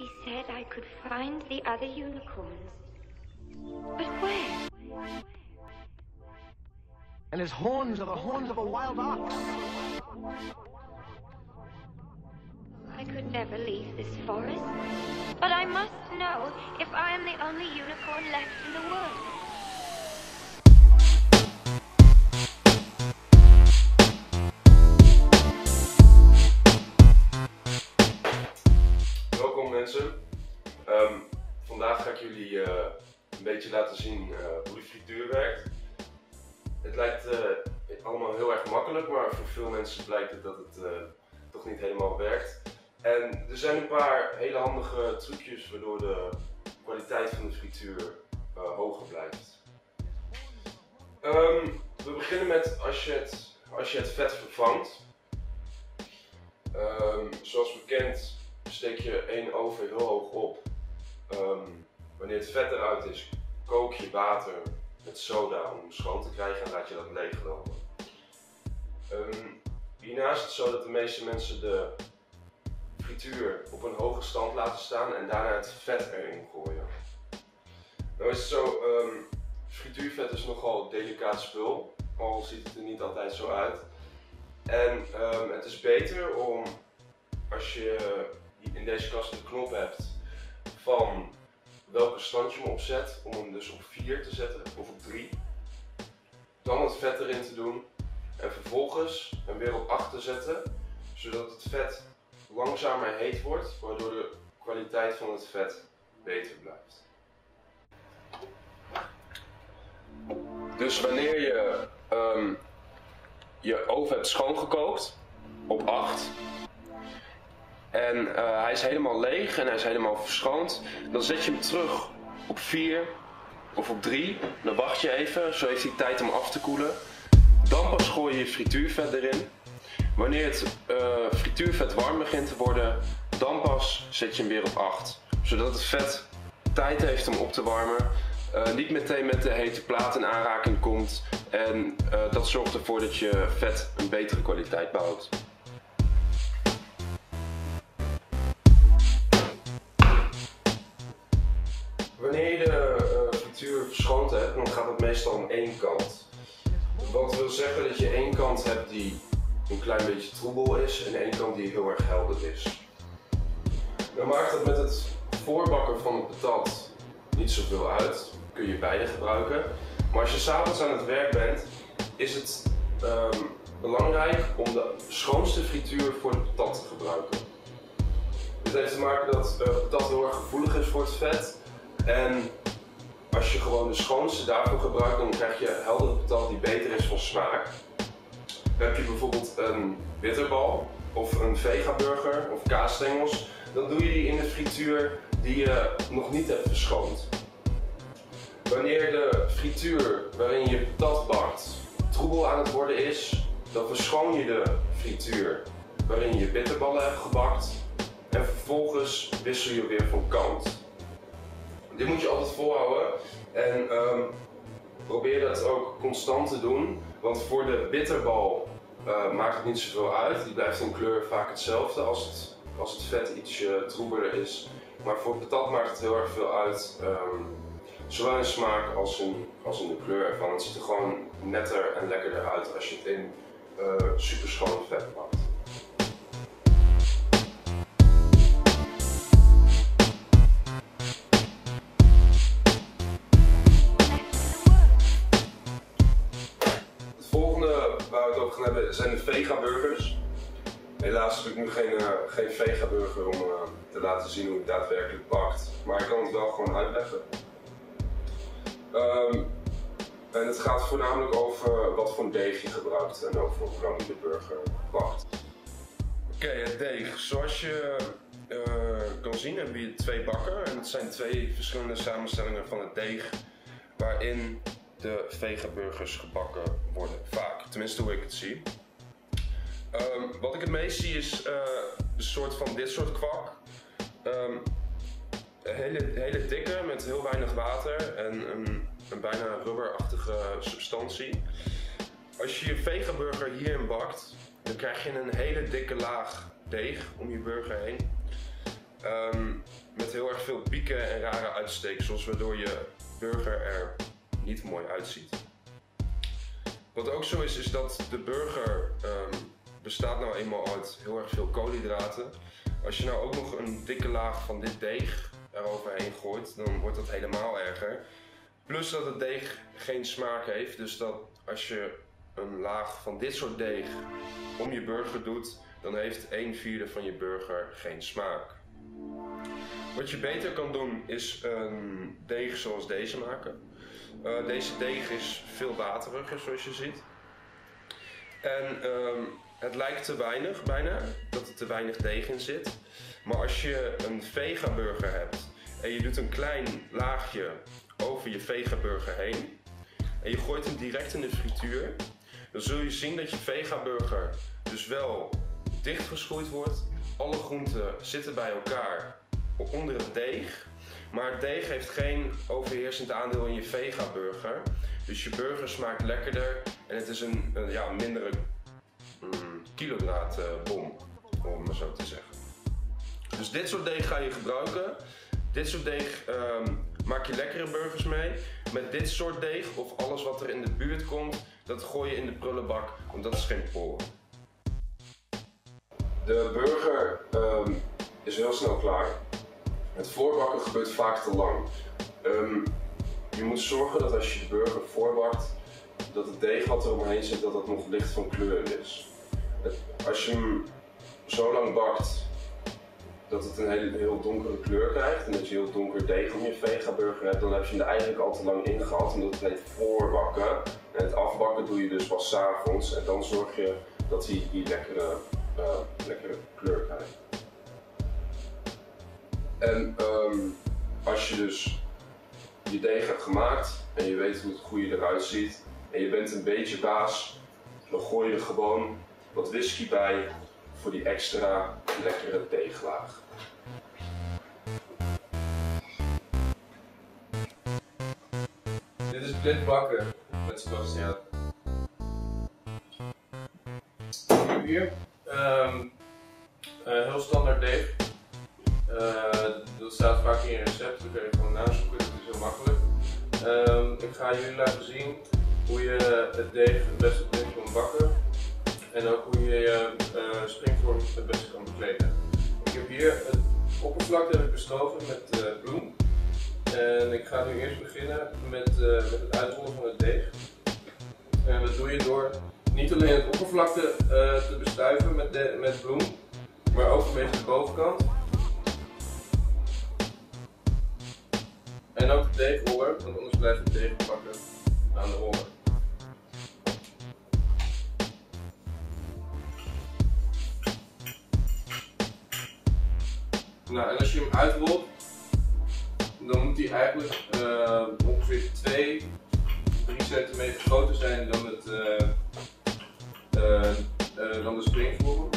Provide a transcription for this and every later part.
He said I could find the other unicorns. But where? And his horns are the horns of a wild ox. I could never leave this forest, but I must know if I am the only unicorn left in the world. Welkom mensen. Vandaag ga ik jullie een beetje laten zien hoe de frituur werkt. Het lijkt allemaal heel erg makkelijk, maar voor veel mensen blijkt het dat het toch niet helemaal werkt. En er zijn een paar hele handige trucjes waardoor de kwaliteit van de frituur hoger blijft. We beginnen met als je het vet vervangt. Zoals bekend steek je één oven heel hoog op. Wanneer het vet eruit is, kook je water met soda om hem schoon te krijgen en laat je dat leeglopen. Hierna is het zo dat de meeste mensen de frituur op een hoge stand laten staan en daarna het vet erin gooien. Nou is het zo, frituurvet is nogal een delicaat spul, al ziet het er niet altijd zo uit. En het is beter om, als je in deze kast de knop hebt van welke stand je hem opzet, om hem dus op 4 te zetten of op 3. Dan het vet erin te doen en vervolgens hem weer op 8 te zetten, zodat het vet langzamer heet wordt, waardoor de kwaliteit van het vet beter blijft. Dus wanneer je je oven hebt schoongekookt op 8 en hij is helemaal leeg en hij is helemaal verschoond, dan zet je hem terug op 4 of op 3. Dan wacht je even, zo heeft hij tijd om af te koelen. Dan pas gooi je frituurvet erin. Wanneer het frituurvet warm begint te worden, dan pas zet je hem weer op 8. Zodat het vet tijd heeft om op te warmen. Niet meteen met de hete plaat in aanraking komt. En dat zorgt ervoor dat je vet een betere kwaliteit behoudt. Wanneer je de frituur verschoond hebt, dan gaat het meestal om één kant. Wat wil zeggen dat je één kant hebt die een klein beetje troebel is en één kant die heel erg helder is. Dan maakt het met het voorbakken van het patat niet zoveel uit. Kun je beide gebruiken. Maar als je 's avonds aan het werk bent, is het belangrijk om de schoonste frituur voor de patat te gebruiken. Dit heeft te maken dat patat heel erg gevoelig is voor het vet. En als je gewoon de schoonste daarvoor gebruikt, dan krijg je heldere patat die beter is van smaak. Heb je bijvoorbeeld een bitterbal of een vegaburger of kaasstengels, dan doe je die in de frituur die je nog niet hebt verschoond. Wanneer de frituur waarin je patat bakt troebel aan het worden is, dan verschoon je de frituur waarin je bitterballen hebt gebakt en vervolgens wissel je weer van kant. Dit moet je altijd volhouden en probeer dat ook constant te doen, want voor de bitterbal maakt het niet zoveel uit. Die blijft in kleur vaak hetzelfde als het vet ietsje troebeler is. Maar voor patat maakt het heel erg veel uit, zowel in smaak als in de kleur ervan. Het ziet er gewoon netter en lekkerder uit als je het in super schoon vet bakt. Waar we het over gaan hebben zijn de vegaburgers. Helaas heb ik nu geen vegaburger om te laten zien hoe het daadwerkelijk bakt. Maar ik kan het wel gewoon uitleggen. En het gaat voornamelijk over wat voor deeg je gebruikt en over hoe lang je de burger bakt. Oké, het deeg. Zoals je kan zien hebben we hier 2 bakken. En het zijn 2 verschillende samenstellingen van het deeg waarin de vegaburgers gebakken worden. Vaak, tenminste hoe ik het zie. Wat ik het meest zie is een soort van dit soort kwak. Hele dikke met heel weinig water en een bijna rubberachtige substantie. Als je je vegaburger hierin bakt, dan krijg je een hele dikke laag deeg om je burger heen. met heel erg veel pieken en rare uitsteeksels, waardoor je burger er niet mooi uitziet. Wat ook zo is dat de burger bestaat nou eenmaal uit heel erg veel koolhydraten. Als je nou ook nog een dikke laag van dit deeg eroverheen gooit, dan wordt dat helemaal erger. Plus dat het deeg geen smaak heeft, dus dat als je een laag van dit soort deeg om je burger doet, dan heeft 1/4 van je burger geen smaak. Wat je beter kan doen is een deeg zoals deze maken. Deze deeg is veel wateriger zoals je ziet. En het lijkt te weinig bijna, dat er te weinig deeg in zit. Maar als je een vegaburger hebt en je doet een klein laagje over je vegaburger heen en je gooit hem direct in de frituur, dan zul je zien dat je vegaburger dus wel dichtgeschroeid wordt. Alle groenten zitten bij elkaar onder het deeg, maar het deeg heeft geen overheersend aandeel in je vegaburger. Dus je burger smaakt lekkerder en het is een mindere koolhydraatbom, om het maar zo te zeggen. Dus dit soort deeg ga je gebruiken. Dit soort deeg maak je lekkere burgers mee. Met dit soort deeg of alles wat er in de buurt komt, dat gooi je in de prullenbak, want dat is geen voor. De burger is heel snel klaar. Het voorbakken gebeurt vaak te lang. Je moet zorgen dat als je de burger voorbakt, dat het deeg wat er omheen zit, dat het nog licht van kleur is. Als je hem zo lang bakt dat het een heel donkere kleur krijgt en dat je heel donker deeg om je vegaburger hebt, dan heb je hem er eigenlijk al te lang in gehad, omdat het heet voorbakken. En het afbakken doe je dus pas 's avonds en dan zorg je dat hij die lekkere kleur krijgt. En als je dus je deeg hebt gemaakt en je weet hoe het goede eruit ziet en je bent een beetje baas, dan gooi je er gewoon wat whisky bij voor die extra lekkere deeglaag. Dit is blindbakken met Sebastian. Hier een heel standaard deeg. Dat staat vaak in je recept, dan kun je gewoon nazoeken, dat is heel makkelijk. Ik ga jullie laten zien hoe je het deeg het beste blind kan bakken en ook hoe je je springvorm het beste kan bekleden. Ik heb hier het oppervlak bestoven met bloem en ik ga nu eerst beginnen met het uitrollen van het deeg. En dat doe je door niet alleen het oppervlak te bestuiven met bloem, maar ook een beetje de bovenkant. En ook de deegroller, want anders blijft het deeg pakken aan de roller. Nou, en als je hem uitrolt, dan moet hij eigenlijk ongeveer 2-3 centimeter groter zijn dan de springvorm.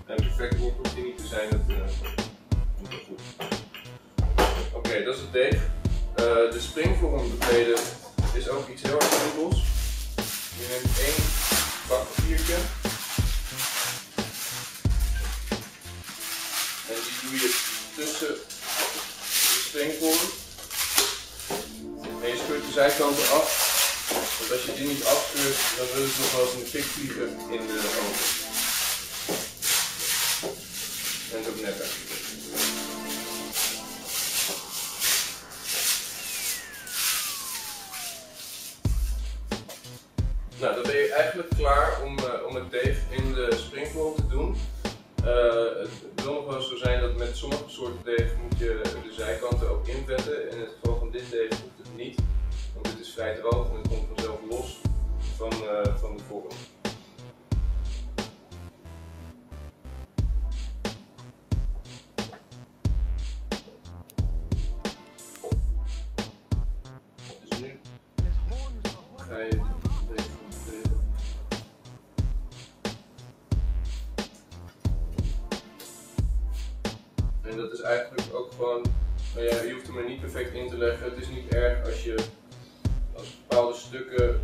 En perfect hoeft hij niet te zijn, dat moet wel goed. Oké, dat is het deeg. De springvorm bekleden is ook iets heel erg simpels. Je neemt 1 bakpapiertje en die doe je tussen de springvorm en je scheurt de zijkanten af, want als je die niet afscheurt dan wil het nog wel eens in de fik vliegen in de oven. En zo neppen. Nou, dan ben je eigenlijk klaar om het deeg in de springvorm te doen. Het wil nog wel zo zijn dat met sommige soorten deeg moet je de zijkanten ook invetten. In het geval van dit deeg hoeft het niet, want dit is vrij droog en het komt vanzelf los van de vorm. Dus nu ga je en dat is eigenlijk ook gewoon, nou ja, je hoeft hem er niet perfect in te leggen. Het is niet erg als bepaalde stukken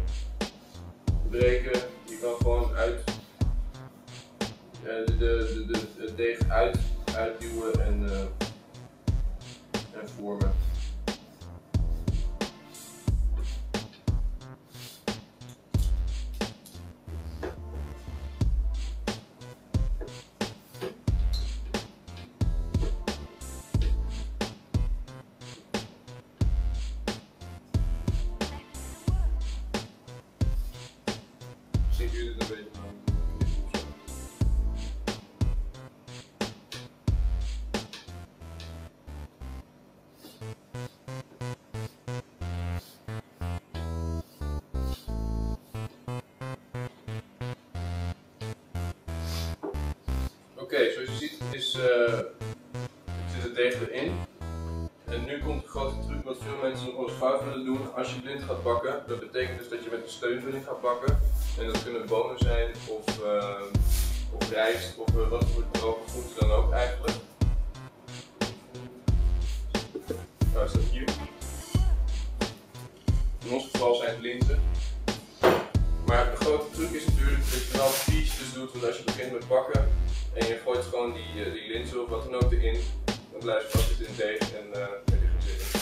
breken. Je kan gewoon het deeg uitduwen en vormen. Zien jullie het een beetje aan? Oké, zoals je ziet zit het deeg erin. En nu komt de grote truc wat veel mensen nog wel eens fout willen doen als je blind gaat bakken. Dat betekent dus dat je met een steunvulling gaat bakken. En dat kunnen bonen zijn of rijst of wat voor droge groenten dan ook eigenlijk. Nou is dat hier. In ons geval zijn het linzen. Maar de grote truc is natuurlijk dat je wel pietjes doet, want als je begint met bakken en je gooit gewoon die linzen of wat dan ook erin, dan blijft het vast in het deeg en met je gaan zitten.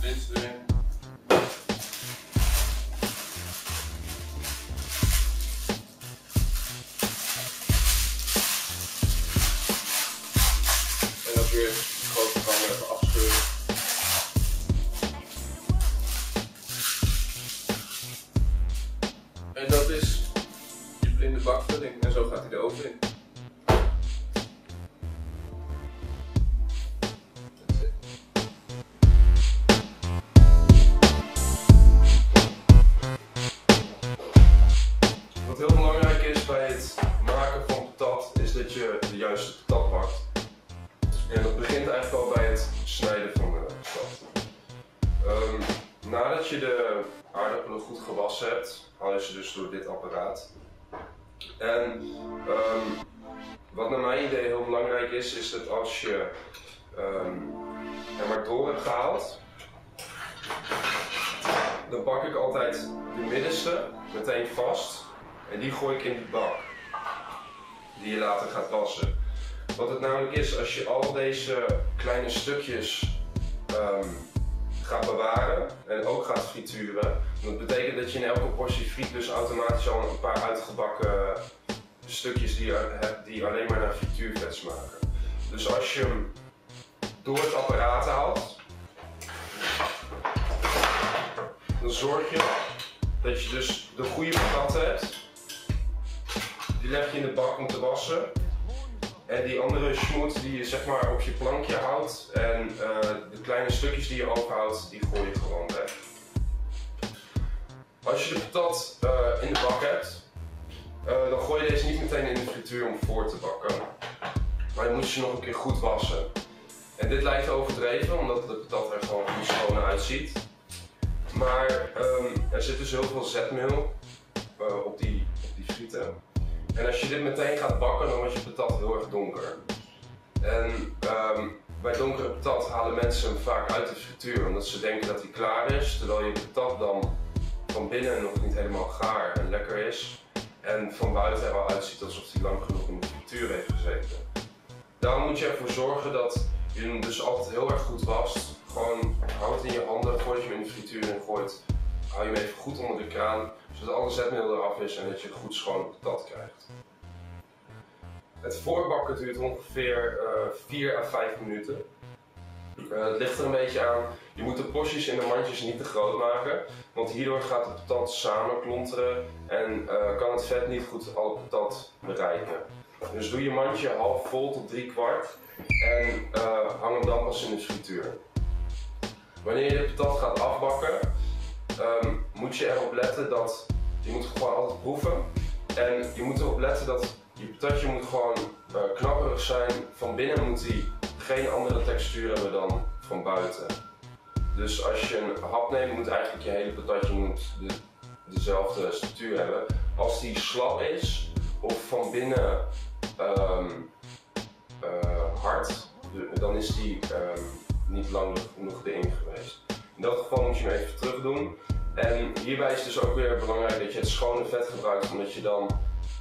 Linzen erin. En ook weer de grote pan even afscheuren. En dat is je blinde bakvulling en zo gaat hij de oven in. That's it. Wat heel belangrijk is bij het maken van patat, is dat je de juiste patat bakt. En dat begint eigenlijk al bij het snijden van de patat. Nadat je de aardappelen goed gewassen hebt, haal je ze dus door dit apparaat. En wat naar mijn idee heel belangrijk is dat als je er maar door hebt gehaald, dan pak ik altijd de middenste meteen vast en die gooi ik in die bak die je later gaat wassen. Wat het namelijk is, als je al deze kleine stukjes gaat bewaren en ook gaat frituren, dat betekent dat je in elke portie friet dus automatisch al een paar uitgebakken stukjes die je hebt die alleen maar naar frituurvet smaken. Dus als je hem door het apparaat haalt, dan zorg je dat je dus de goede patat hebt. Die leg je in de bak om te wassen. En die andere schmoet die je zeg maar op je plankje houdt en de kleine stukjes die je overhoudt, die gooi je gewoon weg. Als je de patat in de bak hebt, dan gooi je deze niet meteen in de frituur om voor te bakken. Maar je moet ze nog een keer goed wassen. En dit lijkt overdreven, omdat de patat er gewoon goed schoon uitziet. Maar er zit dus heel veel zetmeel op die frieten. En als je dit meteen gaat bakken, dan wordt je patat heel erg donker. En bij donkere patat halen mensen hem vaak uit de frituur, omdat ze denken dat hij klaar is, terwijl je patat dan van binnen nog niet helemaal gaar en lekker is. En van buiten er al uitziet alsof hij lang genoeg in de frituur heeft gezeten. Daarom moet je ervoor zorgen dat je hem dus altijd heel erg goed wast. Gewoon hou het in je handen voordat je hem in de frituur in gooit. Hou je hem even goed onder de kraan, zodat alle zetmeel eraf is en dat je goed schone patat krijgt. Het voorbakken duurt ongeveer 4 à 5 minuten. Het ligt er een beetje aan. Je moet de porties in de mandjes niet te groot maken, want hierdoor gaat de patat samen klonteren en kan het vet niet goed alle patat bereiken. Dus doe je mandje half vol tot 3/4 en hang hem dan pas in de frituur. Wanneer je de patat gaat afbakken, moet je erop letten dat je moet gewoon altijd proeven en je moet erop letten dat je patatje moet gewoon knapperig zijn. Van binnen moet hij geen andere textuur hebben dan van buiten. Dus als je een hap neemt, moet eigenlijk je hele patatje dezelfde structuur hebben. Als die slap is of van binnen hard, dan is die niet lang genoeg erin geweest. In dat geval moet je hem even terug doen. En hierbij is het dus ook weer belangrijk dat je het schone vet gebruikt, omdat je dan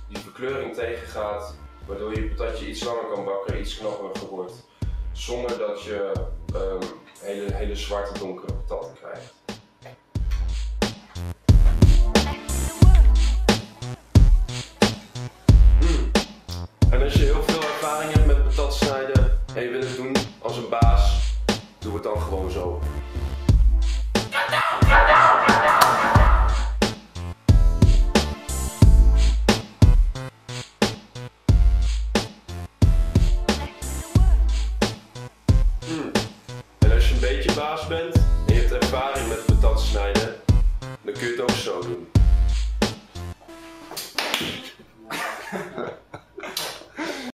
die verkleuring tegengaat, waardoor je patatje iets langer kan bakken, iets knapperiger wordt, zonder dat je hele zwarte donkere patatten krijgt. En als je heel veel ervaring hebt met patat snijden en je wil het doen als een baas, doe het dan gewoon zo. En als je een beetje baas bent en je hebt ervaring met patat snijden, dan kun je het ook zo doen.